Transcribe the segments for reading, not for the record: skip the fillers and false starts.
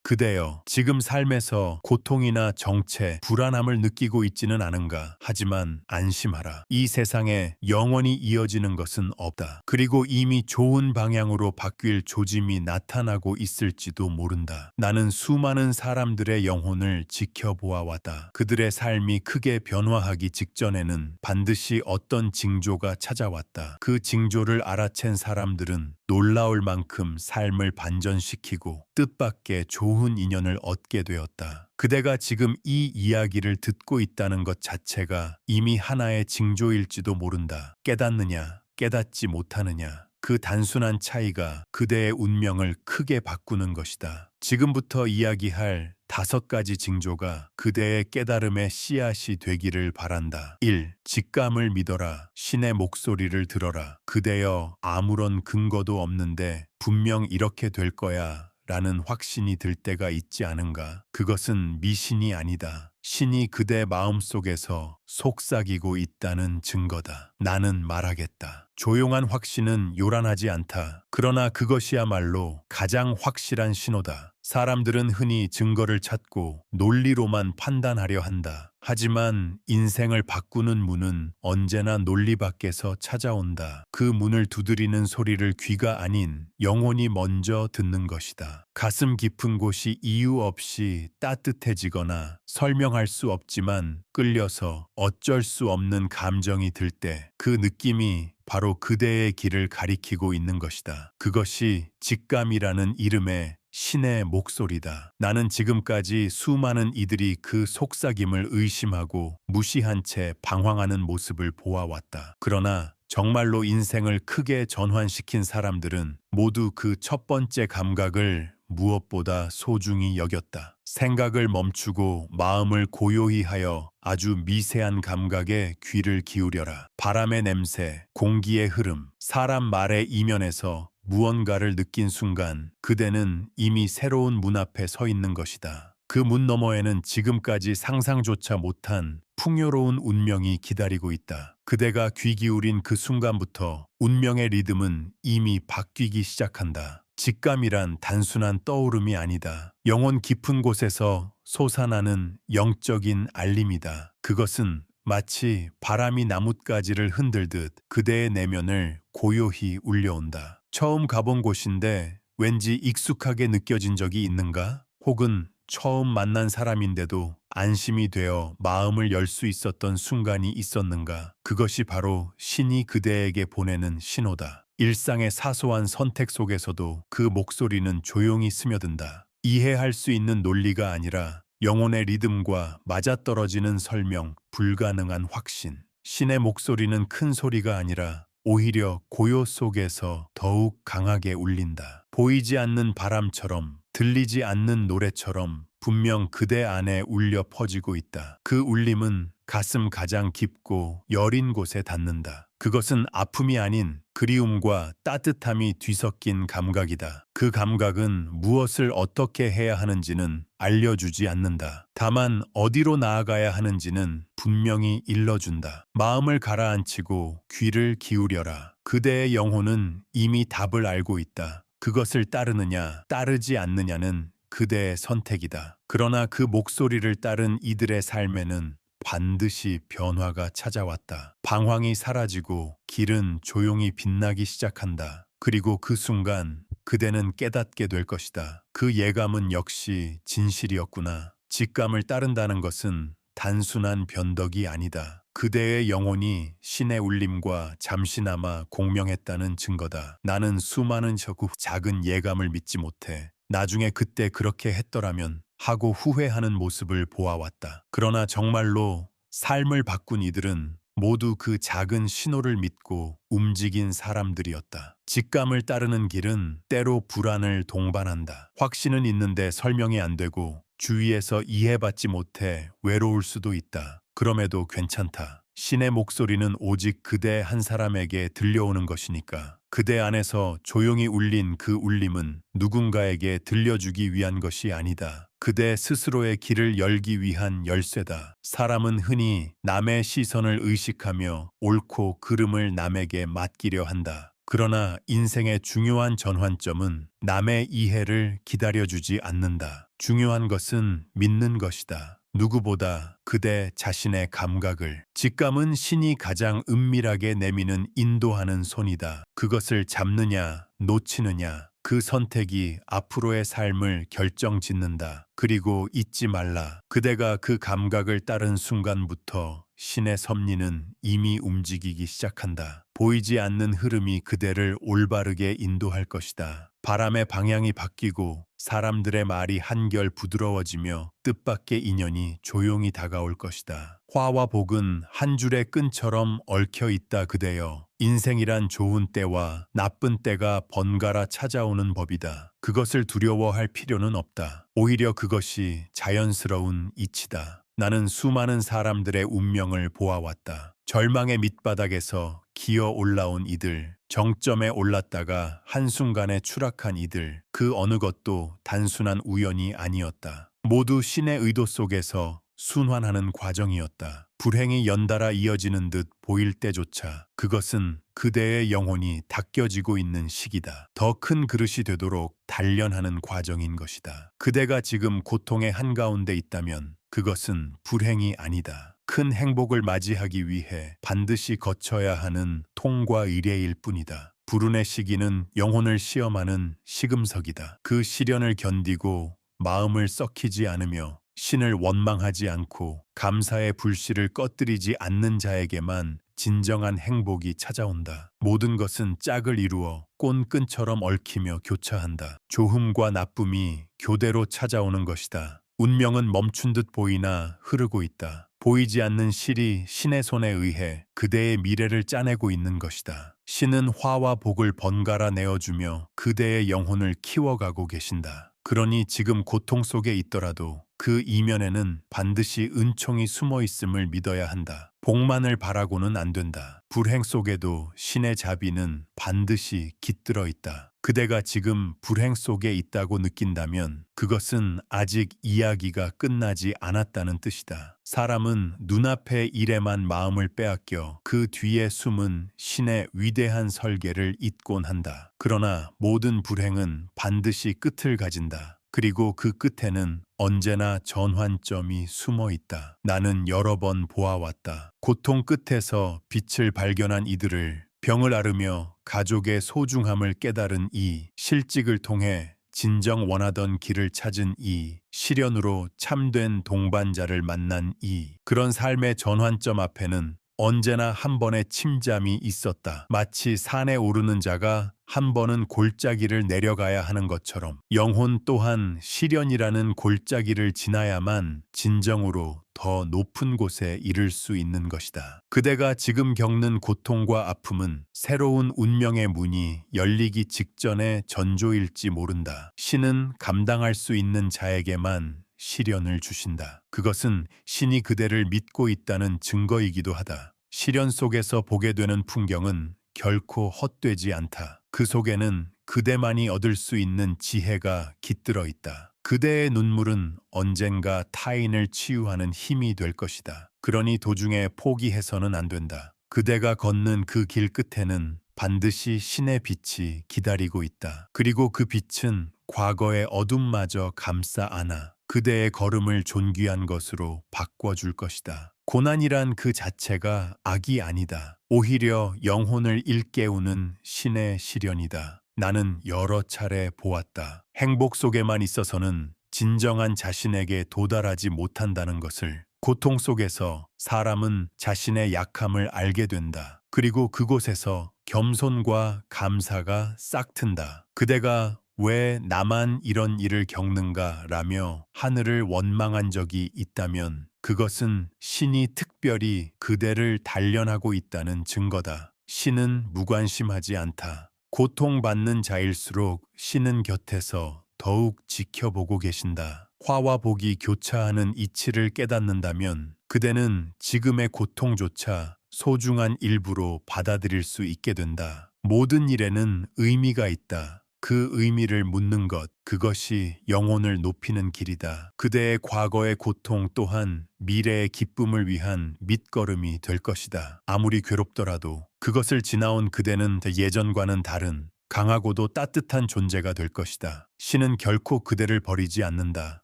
그대여, 지금 삶에서 고통이나 정체, 불안함을 느끼고 있지는 않은가? 하지만 안심하라. 이 세상에 영원히 이어지는 것은 없다. 그리고 이미 좋은 방향으로 바뀔 조짐이 나타나고 있을지도 모른다. 나는 수많은 사람들의 영혼을 지켜보아왔다. 그들의 삶이 크게 변화하기 직전에는 반드시 어떤 징조가 찾아왔다. 그 징조를 알아챈 사람들은 놀라울 만큼 삶을 반전시키고 뜻밖의 좋은 인연을 얻게 되었다. 그대가 지금 이 이야기를 듣고 있다는 것 자체가 이미 하나의 징조일지도 모른다. 깨닫느냐, 깨닫지 못하느냐. 그 단순한 차이가 그대의 운명을 크게 바꾸는 것이다. 지금부터 이야기할 5가지 징조가 그대의 깨달음의 씨앗이 되기를 바란다. 1. 직감을 믿어라. 신의 목소리를 들어라. 그대여, 아무런 근거도 없는데 분명 이렇게 될 거야 라는 확신이 들 때가 있지 않은가? 그것은 미신이 아니다. 신이 그대 마음속에서 속삭이고 있다는 증거다. 나는 말하겠다. 조용한 확신은 요란하지 않다. 그러나 그것이야말로 가장 확실한 신호다. 사람들은 흔히 증거를 찾고 논리로만 판단하려 한다. 하지만 인생을 바꾸는 문은 언제나 논리 밖에서 찾아온다. 그 문을 두드리는 소리를 귀가 아닌 영혼이 먼저 듣는 것이다. 가슴 깊은 곳이 이유 없이 따뜻해지거나 설명할 수 없지만 끌려서 어쩔 수 없는 감정이 들 때 그 느낌이 바로 그대의 길을 가리키고 있는 것이다. 그것이 직감이라는 이름의 신의 목소리다. 나는 지금까지 수많은 이들이 그 속삭임을 의심하고 무시한 채 방황하는 모습을 보아왔다. 그러나 정말로 인생을 크게 전환시킨 사람들은 모두 그 첫 번째 감각을 무엇보다 소중히 여겼다. 생각을 멈추고 마음을 고요히 하여 아주 미세한 감각에 귀를 기울여라. 바람의 냄새, 공기의 흐름, 사람 말의 이면에서 무언가를 느낀 순간 그대는 이미 새로운 문 앞에 서 있는 것이다. 그 문 너머에는 지금까지 상상조차 못한 풍요로운 운명이 기다리고 있다. 그대가 귀 기울인 그 순간부터 운명의 리듬은 이미 바뀌기 시작한다. 직감이란 단순한 떠오름이 아니다. 영혼 깊은 곳에서 솟아나는 영적인 알림이다. 그것은 마치 바람이 나뭇가지를 흔들듯 그대의 내면을 고요히 울려온다. 처음 가본 곳인데 왠지 익숙하게 느껴진 적이 있는가? 혹은 처음 만난 사람인데도 안심이 되어 마음을 열 수 있었던 순간이 있었는가? 그것이 바로 신이 그대에게 보내는 신호다. 일상의 사소한 선택 속에서도 그 목소리는 조용히 스며든다. 이해할 수 있는 논리가 아니라 영혼의 리듬과 맞아떨어지는 설명, 불가능한 확신. 신의 목소리는 큰 소리가 아니라 오히려 고요 속에서 더욱 강하게 울린다. 보이지 않는 바람처럼, 들리지 않는 노래처럼 분명 그대 안에 울려 퍼지고 있다. 그 울림은 가슴 가장 깊고 여린 곳에 닿는다. 그것은 아픔이 아닌 그리움과 따뜻함이 뒤섞인 감각이다. 그 감각은 무엇을 어떻게 해야 하는지는 알려주지 않는다. 다만 어디로 나아가야 하는지는 분명히 일러준다. 마음을 가라앉히고 귀를 기울여라. 그대의 영혼은 이미 답을 알고 있다. 그것을 따르느냐, 따르지 않느냐는 그대의 선택이다. 그러나 그 목소리를 따른 이들의 삶에는 반드시 변화가 찾아왔다. 방황이 사라지고 길은 조용히 빛나기 시작한다. 그리고 그 순간 그대는 깨닫게 될 것이다. 그 예감은 역시 진실이었구나. 직감을 따른다는 것은 단순한 변덕이 아니다. 그대의 영혼이 신의 울림과 잠시나마 공명했다는 증거다. 나는 수많은 작은 예감을 믿지 못해 나중에 그때 그렇게 했더라면 하고 후회하는 모습을 보아왔다. 그러나 정말로 삶을 바꾼 이들은 모두 그 작은 신호를 믿고 움직인 사람들이었다. 직감을 따르는 길은 때로 불안을 동반한다. 확신은 있는데 설명이 안 되고 주위에서 이해받지 못해 외로울 수도 있다. 그럼에도 괜찮다. 신의 목소리는 오직 그대 한 사람에게 들려오는 것이니까. 그대 안에서 조용히 울린 그 울림은 누군가에게 들려주기 위한 것이 아니다. 그대 스스로의 길을 열기 위한 열쇠다. 사람은 흔히 남의 시선을 의식하며 옳고 그름을 남에게 맡기려 한다. 그러나 인생의 중요한 전환점은 남의 이해를 기다려주지 않는다. 중요한 것은 믿는 것이다. 누구보다 그대 자신의 감각을. 직감은 신이 가장 은밀하게 내미는 인도하는 손이다. 그것을 잡느냐, 놓치느냐, 그 선택이 앞으로의 삶을 결정짓는다. 그리고 잊지 말라. 그대가 그 감각을 따른 순간부터 신의 섭리는 이미 움직이기 시작한다. 보이지 않는 흐름이 그대를 올바르게 인도할 것이다. 바람의 방향이 바뀌고 사람들의 말이 한결 부드러워지며 뜻밖의 인연이 조용히 다가올 것이다. 화와 복은 한 줄의 끈처럼 얽혀 있다 그대여. 인생이란 좋은 때와 나쁜 때가 번갈아 찾아오는 법이다. 그것을 두려워할 필요는 없다. 오히려 그것이 자연스러운 이치다. 나는 수많은 사람들의 운명을 보아왔다. 절망의 밑바닥에서 기어 올라온 이들, 정점에 올랐다가 한순간에 추락한 이들, 그 어느 것도 단순한 우연이 아니었다. 모두 신의 의도 속에서 순환하는 과정이었다. 불행이 연달아 이어지는 듯 보일 때조차 그것은 그대의 영혼이 닦여지고 있는 시기다. 더 큰 그릇이 되도록 단련하는 과정인 것이다. 그대가 지금 고통의 한가운데 있다면 그것은 불행이 아니다. 큰 행복을 맞이하기 위해 반드시 거쳐야 하는 통과 의례일 뿐이다. 불운의 시기는 영혼을 시험하는 시금석이다. 그 시련을 견디고 마음을 썩히지 않으며 신을 원망하지 않고 감사의 불씨를 꺼뜨리지 않는 자에게만 진정한 행복이 찾아온다. 모든 것은 짝을 이루어 꼰끈처럼 얽히며 교차한다. 좋음과 나쁨이 교대로 찾아오는 것이다. 운명은 멈춘 듯 보이나 흐르고 있다. 보이지 않는 실이 신의 손에 의해 그대의 미래를 짜내고 있는 것이다. 신은 화와 복을 번갈아 내어주며 그대의 영혼을 키워가고 계신다. 그러니 지금 고통 속에 있더라도 그 이면에는 반드시 은총이 숨어 있음을 믿어야 한다. 복만을 바라고는 안 된다. 불행 속에도 신의 자비는 반드시 깃들어 있다. 그대가 지금 불행 속에 있다고 느낀다면 그것은 아직 이야기가 끝나지 않았다는 뜻이다. 사람은 눈앞의 일에만 마음을 빼앗겨 그 뒤에 숨은 신의 위대한 설계를 잊곤 한다. 그러나 모든 불행은 반드시 끝을 가진다. 그리고 그 끝에는 언제나 전환점이 숨어 있다. 나는 여러 번 보아왔다. 고통 끝에서 빛을 발견한 이들을, 병을 앓으며 가족의 소중함을 깨달은 이, 실직을 통해 진정 원하던 길을 찾은 이, 시련으로 참된 동반자를 만난 이. 그런 삶의 전환점 앞에는 언제나 한 번의 침잠이 있었다. 마치 산에 오르는 자가 한 번은 골짜기를 내려가야 하는 것처럼 영혼 또한 시련이라는 골짜기를 지나야만 진정으로 더 높은 곳에 이를 수 있는 것이다. 그대가 지금 겪는 고통과 아픔은 새로운 운명의 문이 열리기 직전의 전조일지 모른다. 신은 감당할 수 있는 자에게만 시련을 주신다. 그것은 신이 그대를 믿고 있다는 증거이기도 하다. 시련 속에서 보게 되는 풍경은 결코 헛되지 않다. 그 속에는 그대만이 얻을 수 있는 지혜가 깃들어 있다. 그대의 눈물은 언젠가 타인을 치유하는 힘이 될 것이다. 그러니 도중에 포기해서는 안 된다. 그대가 걷는 그 길 끝에는 반드시 신의 빛이 기다리고 있다. 그리고 그 빛은 과거의 어둠마저 감싸 안아 그대의 걸음을 존귀한 것으로 바꿔줄 것이다. 고난이란 그 자체가 악이 아니다. 오히려 영혼을 일깨우는 신의 시련이다. 나는 여러 차례 보았다. 행복 속에만 있어서는 진정한 자신에게 도달하지 못한다는 것을. 고통 속에서 사람은 자신의 약함을 알게 된다. 그리고 그곳에서 겸손과 감사가 싹튼다. 그대가 왜 나만 이런 일을 겪는가 라며 하늘을 원망한 적이 있다면 그것은 신이 특별히 그대를 단련하고 있다는 증거다. 신은 무관심하지 않다. 고통받는 자일수록 신은 곁에서 더욱 지켜보고 계신다. 화와 복이 교차하는 이치를 깨닫는다면 그대는 지금의 고통조차 소중한 일부로 받아들일 수 있게 된다. 모든 일에는 의미가 있다. 그 의미를 묻는 것, 그것이 영혼을 높이는 길이다. 그대의 과거의 고통 또한 미래의 기쁨을 위한 밑거름이 될 것이다. 아무리 괴롭더라도 그것을 지나온 그대는 예전과는 다른 강하고도 따뜻한 존재가 될 것이다. 신은 결코 그대를 버리지 않는다.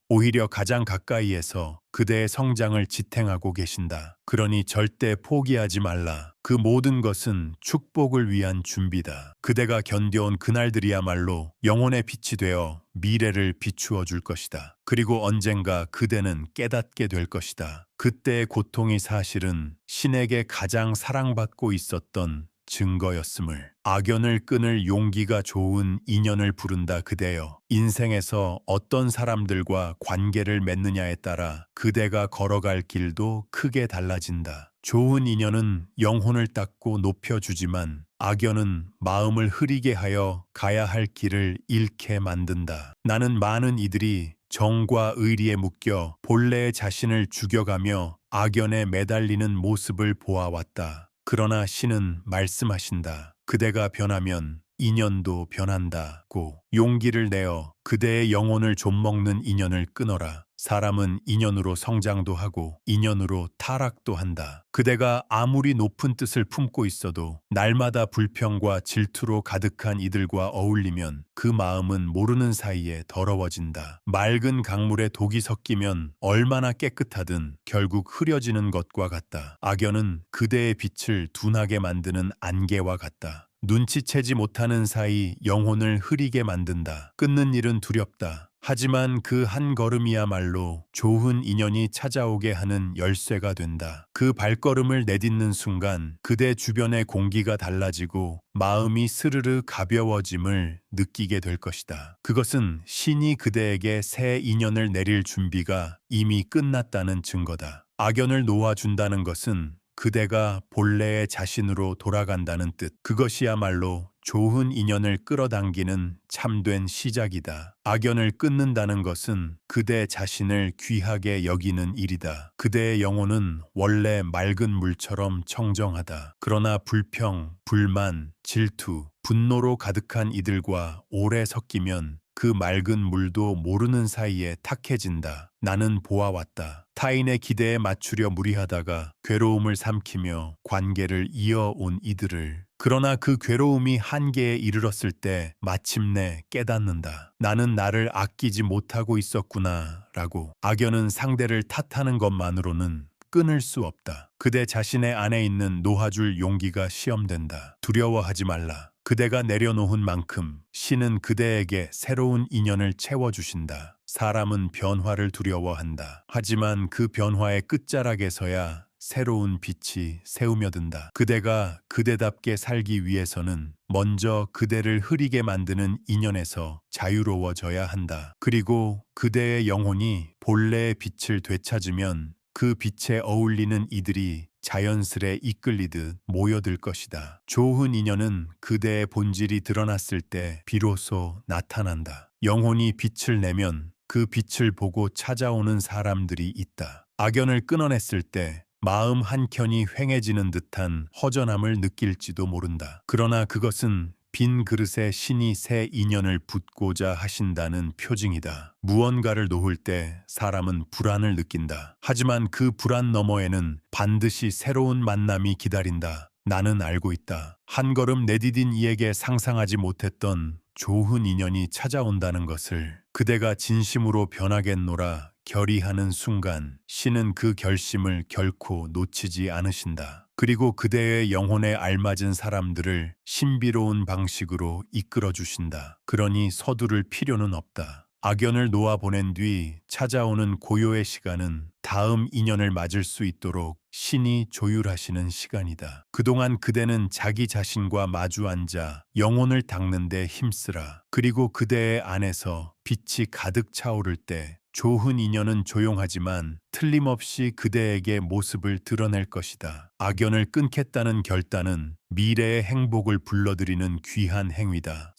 오히려 가장 가까이에서 그대의 성장을 지탱하고 계신다. 그러니 절대 포기하지 말라. 그 모든 것은 축복을 위한 준비다. 그대가 견뎌온 그날들이야말로 영혼의 빛이 되어 미래를 비추어 줄 것이다. 그리고 언젠가 그대는 깨닫게 될 것이다. 그때의 고통이 사실은 신에게 가장 사랑받고 있었던 증거였음을. 악연을 끊을 용기가 좋은 인연을 부른다 그대여. 인생에서 어떤 사람들과 관계를 맺느냐에 따라 그대가 걸어갈 길도 크게 달라진다. 좋은 인연은 영혼을 닦고 높여주지만 악연은 마음을 흐리게 하여 가야 할 길을 잃게 만든다. 나는 많은 이들이 정과 의리에 묶여 본래의 자신을 죽여가며 악연에 매달리는 모습을 보아왔다. 그러나 신은 말씀하신다. 그대가 변하면 인연도 변한다고. 용기를 내어 그대의 영혼을 좀먹는 인연을 끊어라. 사람은 인연으로 성장도 하고 인연으로 타락도 한다. 그대가 아무리 높은 뜻을 품고 있어도 날마다 불평과 질투로 가득한 이들과 어울리면 그 마음은 모르는 사이에 더러워진다. 맑은 강물에 독이 섞이면 얼마나 깨끗하든 결국 흐려지는 것과 같다. 악연은 그대의 빛을 둔하게 만드는 안개와 같다. 눈치채지 못하는 사이 영혼을 흐리게 만든다. 끊는 일은 두렵다. 하지만 그 한 걸음이야말로 좋은 인연이 찾아오게 하는 열쇠가 된다. 그 발걸음을 내딛는 순간 그대 주변의 공기가 달라지고 마음이 스르르 가벼워짐을 느끼게 될 것이다. 그것은 신이 그대에게 새 인연을 내릴 준비가 이미 끝났다는 증거다. 악연을 놓아준다는 것은 그대가 본래의 자신으로 돌아간다는 뜻. 그것이야말로 좋은 인연을 끌어당기는 참된 시작이다. 악연을 끊는다는 것은 그대 자신을 귀하게 여기는 일이다. 그대의 영혼은 원래 맑은 물처럼 청정하다. 그러나 불평, 불만, 질투, 분노로 가득한 이들과 오래 섞이면 그 맑은 물도 모르는 사이에 탁해진다. 나는 보아왔다. 타인의 기대에 맞추려 무리하다가 괴로움을 삼키며 관계를 이어온 이들을. 그러나 그 괴로움이 한계에 이르렀을 때 마침내 깨닫는다. 나는 나를 아끼지 못하고 있었구나 라고. 악연은 상대를 탓하는 것만으로는 끊을 수 없다. 그대 자신의 안에 있는 놓아줄 용기가 시험된다. 두려워하지 말라. 그대가 내려놓은 만큼 신은 그대에게 새로운 인연을 채워주신다. 사람은 변화를 두려워한다. 하지만 그 변화의 끝자락에서야 새로운 빛이 새우며든다. 그대가 그대답게 살기 위해서는 먼저 그대를 흐리게 만드는 인연에서 자유로워져야 한다. 그리고 그대의 영혼이 본래의 빛을 되찾으면 그 빛에 어울리는 이들이 자연스레 이끌리듯 모여들 것이다. 좋은 인연은 그대의 본질이 드러났을 때 비로소 나타난다. 영혼이 빛을 내면 그 빛을 보고 찾아오는 사람들이 있다. 악연을 끊어냈을 때 마음 한켠이 휑해지는 듯한 허전함을 느낄지도 모른다. 그러나 그것은 빈 그릇에 신이 새 인연을 붓고자 하신다는 표징이다. 무언가를 놓을 때 사람은 불안을 느낀다. 하지만 그 불안 너머에는 반드시 새로운 만남이 기다린다. 나는 알고 있다. 한 걸음 내디딘 이에게 상상하지 못했던 좋은 인연이 찾아온다는 것을. 그대가 진심으로 변하겠노라 결의하는 순간 신은 그 결심을 결코 놓치지 않으신다. 그리고 그대의 영혼에 알맞은 사람들을 신비로운 방식으로 이끌어 주신다. 그러니 서두를 필요는 없다. 악연을 놓아보낸 뒤 찾아오는 고요의 시간은 다음 인연을 맞을 수 있도록 신이 조율하시는 시간이다. 그동안 그대는 자기 자신과 마주 앉아 영혼을 닦는 데 힘쓰라. 그리고 그대의 안에서 빛이 가득 차오를 때 좋은 인연은 조용하지만 틀림없이 그대에게 모습을 드러낼 것이다. 악연을 끊겠다는 결단은 미래의 행복을 불러들이는 귀한 행위다.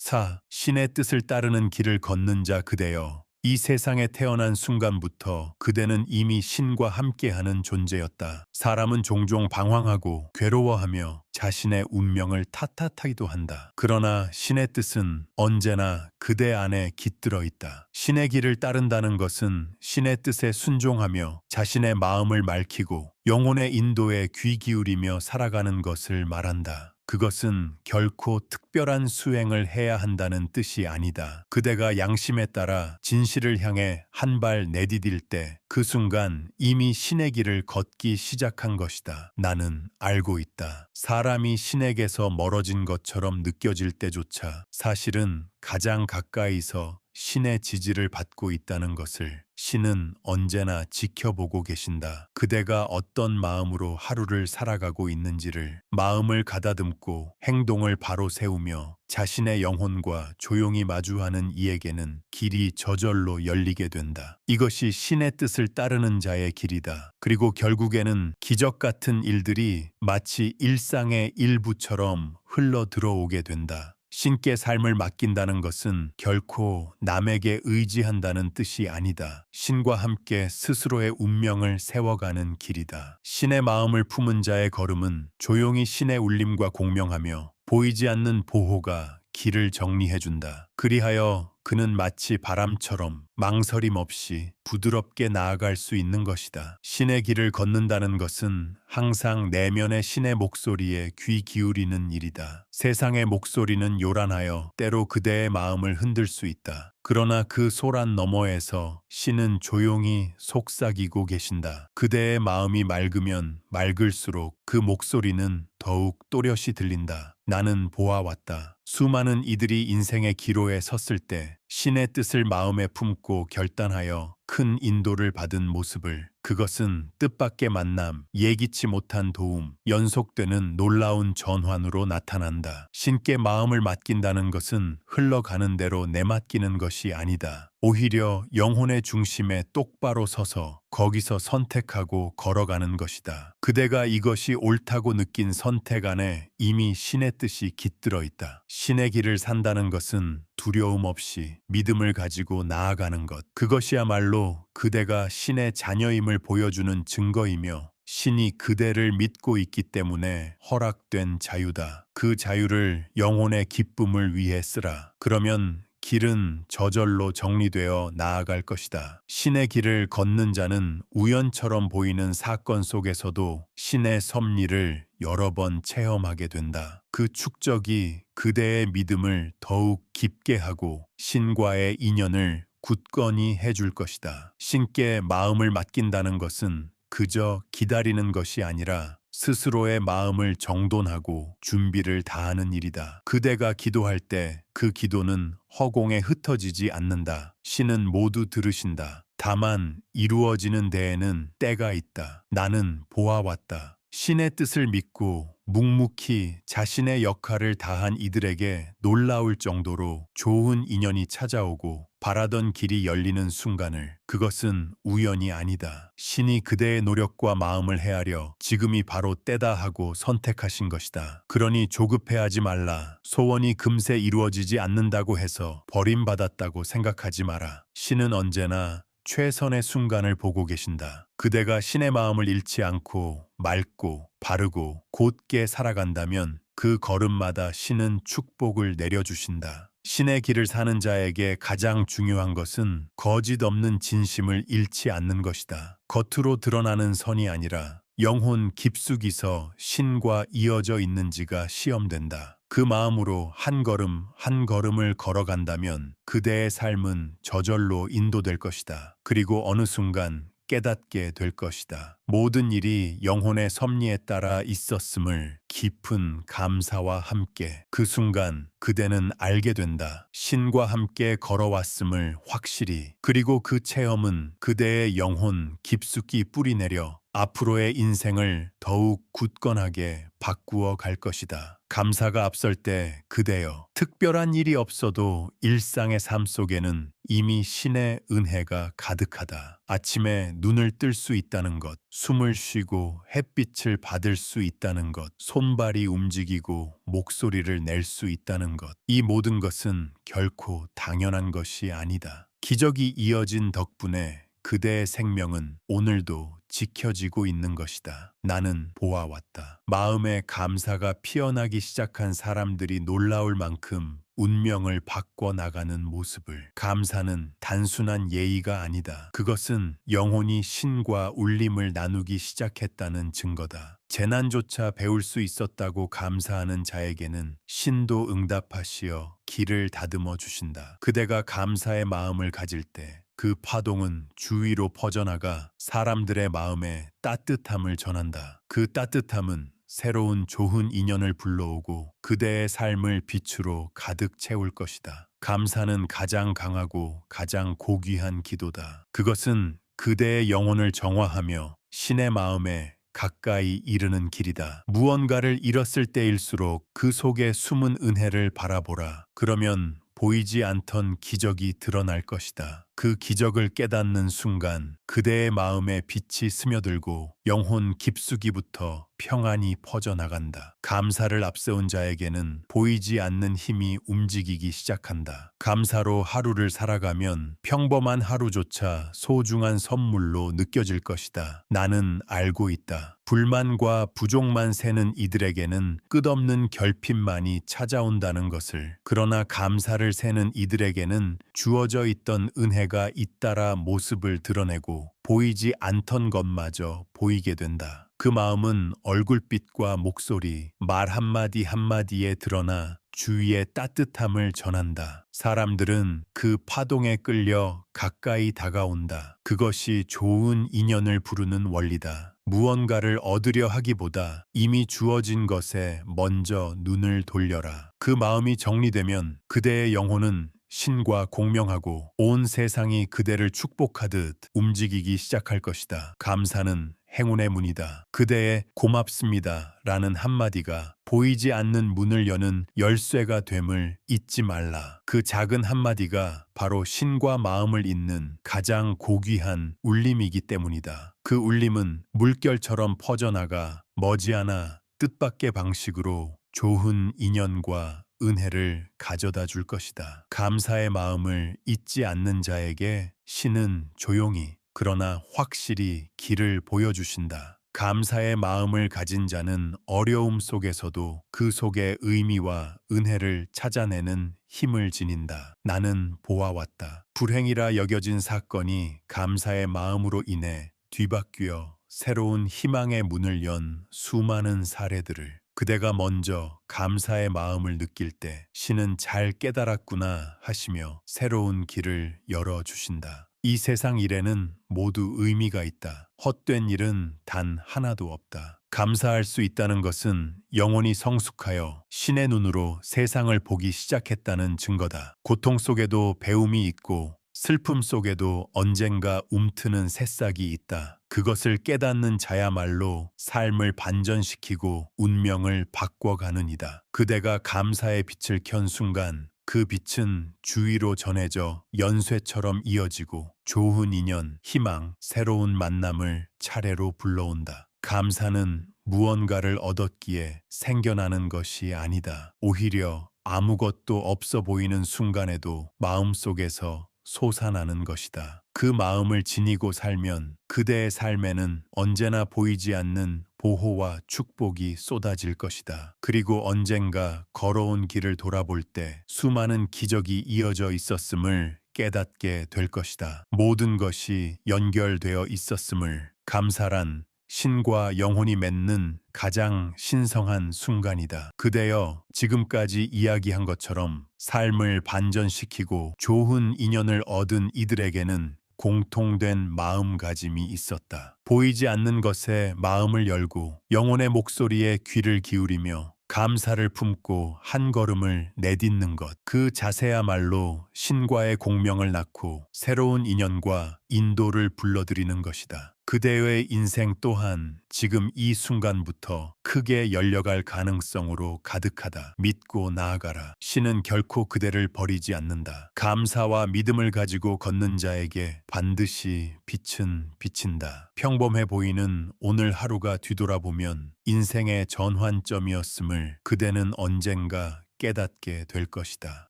신의 뜻을 따르는 길을 걷는 자 그대여. 이 세상에 태어난 순간부터 그대는 이미 신과 함께하는 존재였다. 사람은 종종 방황하고 괴로워하며 자신의 운명을 탓하기도 한다. 그러나 신의 뜻은 언제나 그대 안에 깃들어 있다. 신의 길을 따른다는 것은 신의 뜻에 순종하며 자신의 마음을 맑히고 영혼의 인도에 귀 기울이며 살아가는 것을 말한다. 그것은 결코 특별한 수행을 해야 한다는 뜻이 아니다. 그대가 양심에 따라 진실을 향해 한 발 내디딜 때 그 순간 이미 신의 길을 걷기 시작한 것이다. 나는 알고 있다. 사람이 신에게서 멀어진 것처럼 느껴질 때조차 사실은 가장 가까이서 신의 지지를 받고 있다는 것을 신은 언제나 지켜보고 계신다. 그대가 어떤 마음으로 하루를 살아가고 있는지를 마음을 가다듬고 행동을 바로 세우며 자신의 영혼과 조용히 마주하는 이에게는 길이 저절로 열리게 된다. 이것이 신의 뜻을 따르는 자의 길이다. 그리고 결국에는 기적 같은 일들이 마치 일상의 일부처럼 흘러 들어오게 된다. 신께 삶을 맡긴다는 것은 결코 남에게 의지한다는 뜻이 아니다. 신과 함께 스스로의 운명을 세워가는 길이다. 신의 마음을 품은 자의 걸음은 조용히 신의 울림과 공명하며 보이지 않는 보호가 길을 정리해준다. 그리하여 그는 마치 바람처럼 망설임 없이 부드럽게 나아갈 수 있는 것이다. 신의 길을 걷는다는 것은 항상 내면의 신의 목소리에 귀 기울이는 일이다. 세상의 목소리는 요란하여 때로 그대의 마음을 흔들 수 있다. 그러나 그 소란 너머에서 신은 조용히 속삭이고 계신다. 그대의 마음이 맑으면 맑을수록 그 목소리는 더욱 또렷이 들린다. 나는 보아왔다. 수많은 이들이 인생의 기로에 섰을 때 신의 뜻을 마음에 품고 결단하여 큰 인도를 받은 모습을, 그것은 뜻밖의 만남, 예기치 못한 도움, 연속되는 놀라운 전환으로 나타난다. 신께 마음을 맡긴다는 것은 흘러가는 대로 내맡기는 것이 아니다. 오히려 영혼의 중심에 똑바로 서서 거기서 선택하고 걸어가는 것이다. 그대가 이것이 옳다고 느낀 선택 안에 이미 신의 뜻이 깃들어 있다. 신의 길을 산다는 것은 두려움 없이 믿음을 가지고 나아가는 것. 그것이야말로 그대가 신의 자녀임을 보여주는 증거이며 신이 그대를 믿고 있기 때문에 허락된 자유다. 그 자유를 영혼의 기쁨을 위해 쓰라. 그러면 길은 저절로 정리되어 나아갈 것이다. 신의 길을 걷는 자는 우연처럼 보이는 사건 속에서도 신의 섭리를 여러 번 체험하게 된다. 그 축적이 그대의 믿음을 더욱 깊게 하고 신과의 인연을 굳건히 해줄 것이다. 신께 마음을 맡긴다는 것은 그저 기다리는 것이 아니라 스스로의 마음을 정돈하고 준비를 다하는 일이다. 그대가 기도할 때 그 기도는 허공에 흩어지지 않는다. 신은 모두 들으신다. 다만 이루어지는 데에는 때가 있다. 나는 보아왔다. 신의 뜻을 믿고 묵묵히 자신의 역할을 다한 이들에게 놀라울 정도로 좋은 인연이 찾아오고 바라던 길이 열리는 순간을, 그것은 우연이 아니다. 신이 그대의 노력과 마음을 헤아려 지금이 바로 때다 하고 선택하신 것이다. 그러니 조급해하지 말라. 소원이 금세 이루어지지 않는다고 해서 버림받았다고 생각하지 마라. 신은 언제나 최선의 순간을 보고 계신다. 그대가 신의 마음을 잃지 않고 맑고 바르고 곧게 살아간다면 그 걸음마다 신은 축복을 내려주신다. 신의 길을 사는 자에게 가장 중요한 것은 거짓 없는 진심을 잃지 않는 것이다. 겉으로 드러나는 선이 아니라 영혼 깊숙이서 신과 이어져 있는지가 시험된다. 그 마음으로 한 걸음 한 걸음을 걸어간다면 그대의 삶은 저절로 인도될 것이다. 그리고 어느 순간 깨닫게 될 것이다. 모든 일이 영혼의 섭리에 따라 있었음을 깊은 감사와 함께 그 순간 그대는 알게 된다. 신과 함께 걸어왔음을 확실히. 그리고 그 체험은 그대의 영혼 깊숙이 뿌리내려 앞으로의 인생을 더욱 굳건하게 바꾸어 갈 것이다. 감사가 앞설 때 그대여, 특별한 일이 없어도 일상의 삶 속에는 이미 신의 은혜가 가득하다. 아침에 눈을 뜰 수 있다는 것, 숨을 쉬고 햇빛을 받을 수 있다는 것, 손발이 움직이고 목소리를 낼 수 있다는 것, 이 모든 것은 결코 당연한 것이 아니다. 기적이 이어진 덕분에 그대의 생명은 오늘도 지켜지고 있는 것이다. 나는 보아왔다. 마음에 감사가 피어나기 시작한 사람들이 놀라울 만큼 운명을 바꿔나가는 모습을. 감사는 단순한 예의가 아니다. 그것은 영혼이 신과 울림을 나누기 시작했다는 증거다. 재난조차 배울 수 있었다고 감사하는 자에게는 신도 응답하시어 길을 다듬어 주신다. 그대가 감사의 마음을 가질 때 그 파동은 주위로 퍼져나가 사람들의 마음에 따뜻함을 전한다. 그 따뜻함은 새로운 좋은 인연을 불러오고 그대의 삶을 빛으로 가득 채울 것이다. 감사는 가장 강하고 가장 고귀한 기도다. 그것은 그대의 영혼을 정화하며 신의 마음에 가까이 이르는 길이다. 무언가를 잃었을 때일수록 그 속에 숨은 은혜를 바라보라. 그러면 보이지 않던 기적이 드러날 것이다. 그 기적을 깨닫는 순간 그대의 마음에 빛이 스며들고 영혼 깊숙이부터 평안이 퍼져나간다. 감사를 앞세운 자에게는 보이지 않는 힘이 움직이기 시작한다. 감사로 하루를 살아가면 평범한 하루조차 소중한 선물로 느껴질 것이다. 나는 알고 있다. 불만과 부족만 새는 이들에게는 끝없는 결핍만이 찾아온다는 것을. 그러나 감사를 새는 이들에게는 주어져 있던 은혜가 잇따라 모습을 드러내고 보이지 않던 것마저 보이게 된다. 그 마음은 얼굴빛과 목소리, 말 한마디 한마디에 드러나 주위의 따뜻함을 전한다. 사람들은 그 파동에 끌려 가까이 다가온다. 그것이 좋은 인연을 부르는 원리다. 무언가를 얻으려 하기보다 이미 주어진 것에 먼저 눈을 돌려라. 그 마음이 정리되면 그대의 영혼은 신과 공명하고 온 세상이 그대를 축복하듯 움직이기 시작할 것이다. 감사는 행운의 문이다. 그대의 고맙습니다 라는 한마디가 보이지 않는 문을 여는 열쇠가 됨을 잊지 말라. 그 작은 한마디가 바로 신과 마음을 잇는 가장 고귀한 울림이기 때문이다. 그 울림은 물결처럼 퍼져나가 머지않아 뜻밖의 방식으로 좋은 인연과 은혜를 가져다 줄 것이다. 감사의 마음을 잊지 않는 자에게 신은 조용히 그러나 확실히 길을 보여주신다. 감사의 마음을 가진 자는 어려움 속에서도 그 속의 의미와 은혜를 찾아내는 힘을 지닌다. 나는 보아왔다. 불행이라 여겨진 사건이 감사의 마음으로 인해 뒤바뀌어 새로운 희망의 문을 연 수많은 사례들을. 그대가 먼저 감사의 마음을 느낄 때 신은 잘 깨달았구나 하시며 새로운 길을 열어주신다. 이 세상 일에는 모두 의미가 있다. 헛된 일은 단 하나도 없다. 감사할 수 있다는 것은 영혼이 성숙하여 신의 눈으로 세상을 보기 시작했다는 증거다. 고통 속에도 배움이 있고 슬픔 속에도 언젠가 움트는 새싹이 있다. 그것을 깨닫는 자야말로 삶을 반전시키고 운명을 바꿔가는 이다. 그대가 감사의 빛을 켠 순간 그 빛은 주위로 전해져 연쇄처럼 이어지고 좋은 인연, 희망, 새로운 만남을 차례로 불러온다. 감사는 무언가를 얻었기에 생겨나는 것이 아니다. 오히려 아무것도 없어 보이는 순간에도 마음속에서 솟아나는 것이다. 그 마음을 지니고 살면 그대의 삶에는 언제나 보이지 않는 보호와 축복이 쏟아질 것이다. 그리고 언젠가 걸어온 길을 돌아볼 때 수많은 기적이 이어져 있었음을 깨닫게 될 것이다. 모든 것이 연결되어 있었음을. 감사란 신과 영혼이 맺는 가장 신성한 순간이다. 그대여, 지금까지 이야기한 것처럼 삶을 반전시키고 좋은 인연을 얻은 이들에게는 공통된 마음가짐이 있었다. 보이지 않는 것에 마음을 열고 영혼의 목소리에 귀를 기울이며 감사를 품고 한 걸음을 내딛는 것. 그 자세야말로 신과의 공명을 낳고 새로운 인연과 인도를 불러들이는 것이다. 그대의 인생 또한 지금 이 순간부터 크게 열려갈 가능성으로 가득하다. 믿고 나아가라. 신은 결코 그대를 버리지 않는다. 감사와 믿음을 가지고 걷는 자에게 반드시 빛은 비친다. 평범해 보이는 오늘 하루가 뒤돌아보면 인생의 전환점이었음을 그대는 언젠가 깨닫게 될 것이다.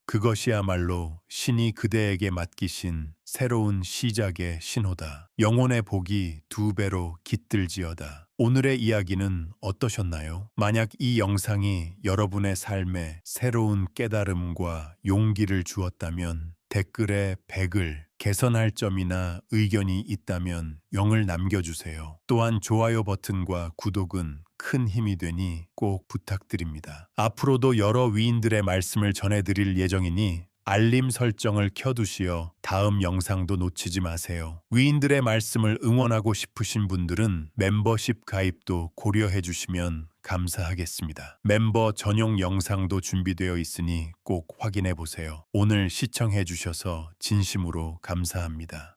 그것이야말로 신이 그대에게 맡기신 새로운 시작의 신호다. 영혼의 복이 2배로 깃들지어다. 오늘의 이야기는 어떠셨나요? 만약 이 영상이 여러분의 삶에 새로운 깨달음과 용기를 주었다면 댓글에 100을 개선할 점이나 의견이 있다면 0을 남겨주세요. 또한 좋아요 버튼과 구독은 큰 힘이 되니 꼭 부탁드립니다. 앞으로도 여러 위인들의 말씀을 전해드릴 예정이니 알림 설정을 켜두시어 다음 영상도 놓치지 마세요. 위인들의 말씀을 응원하고 싶으신 분들은 멤버십 가입도 고려해 주시면 감사하겠습니다. 멤버 전용 영상도 준비되어 있으니 꼭 확인해 보세요. 오늘 시청해 주셔서 진심으로 감사합니다.